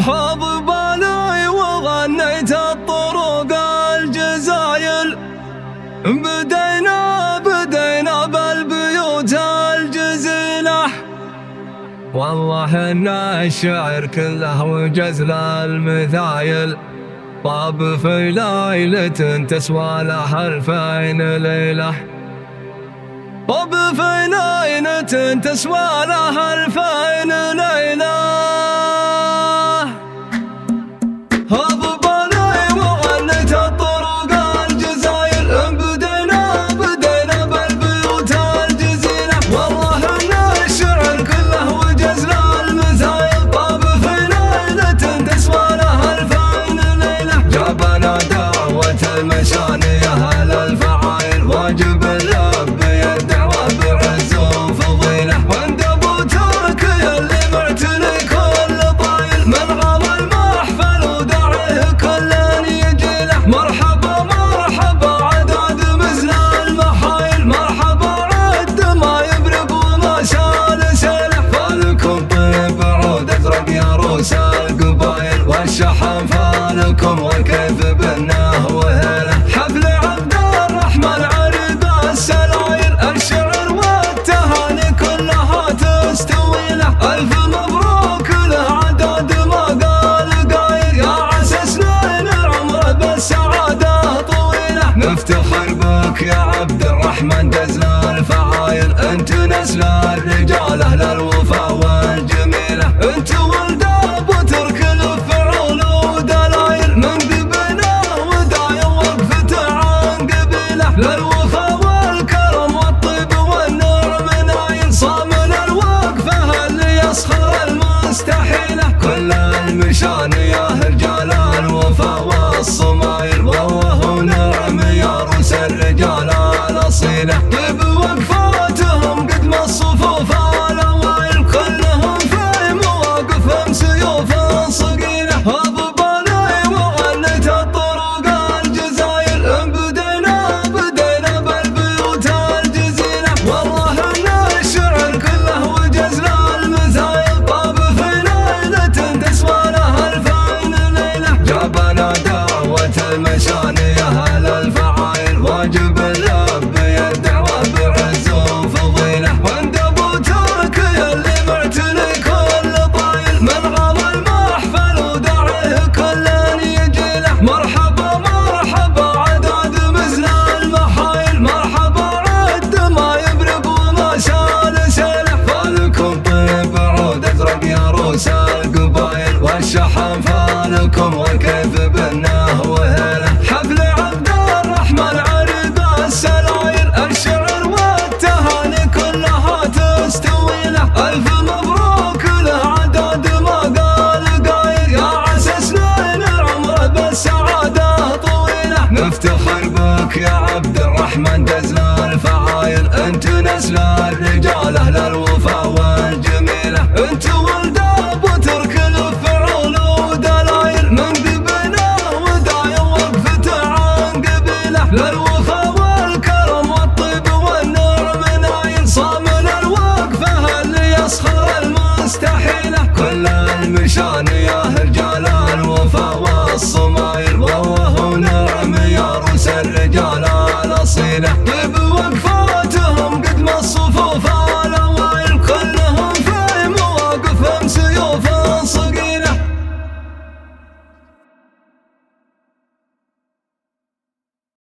حاض بالي وغنيت الطرق الجزايل، بدينا بالبيوت الجزيلة. والله ان الشعر كله وجزل المثايل، طاب في ليلة تسوى لها 2000 ليلة. طاب في ليلة تسوى لها 2000 ليلة. حاض بالي وغنيت الطرق الجزايل، بدينا بالبيوت الجزيلة. والله ان الشعر كله وجزل المثايل، طاب في ليلة تسوى لها 2000 ليلة. جابنا دعوة المشانية أهل الفعايل، واجب اللبي الدعوة بعز وفضيلة. وعند ابو تركي اللي معتني كل طايل، من غضى المحفل وداعيه كل يجيله. مرحبا مرحبا عداد مثل المحايل، مرحبا عد ما يبرق وما شال سيله. فالكم طيب عود ازرق يا روس القبايل، والشحن فالكم وكيف بناه وهله. حفل عبد الرحمن عريب السلايل، الشعر والتهاني كلها تستوي له. الف مبروك له عداد ما قال قايل، يا عسى سنين عمره بالسعاده طويله. نفتخر بك يا عبد الرحمن جزل الفعايل، انت نسل الرجال اهل الوفا والجميله. انت ولد ابو ترك الفعول ودلايل، من قبله ودايم وقفته عن قبيله. للوفا والكرم والطيب والنعم نايل، صامل الوقفه اللي يسخر المستحيله. كل المشان يا رجال الوفا والصمايل، والله نعم يا روس الرجال الاصيله. طيب وقفاتهم قدم الصفوف الاوائل، كلهم في مواقفهم سيوف صقيله. حاض بالي وغنيت الطرق الجزايل، بدينا بالبيوت الجزيله. والله ان الشعر كله وجزل المثايل، طاب في ليله تسوى لها 2000 ليله. جابنا دعوة المشانية أهل الفعايل، واجب اللبي الدعوة بعز وفضيلة. وعند ابو تركي اللي معتني كل طايل، من غضى المحفل وداعيه كل يجيله. مرحبا مرحبا عداد مثل المحايل، مرحبا عد ما يبرق وما شال سيله. فالكم طيب عود ازرق يا روس القبايل، والشحن فالكم وكيف بناه وهله. حفل عبد الرحمن عريب السلايل، الشعر والتهاني كلها تستوي له. الف مبروك له عداد ما قال قايل، يا عسى سنين عمره بالسعاده طويله. نفتخر بك يا عبد الرحمن جزل الفعايل، انت نسل الرجال اهل الوفا والجميله. انت ولد ابو ترك الفعول ودلايل، من قبله ودايم وقفته عن قبيله. للوفا والكرم والطيب والنعم نايل، صامل الوقفه اللي يسخر المستحيله. كل المشان يا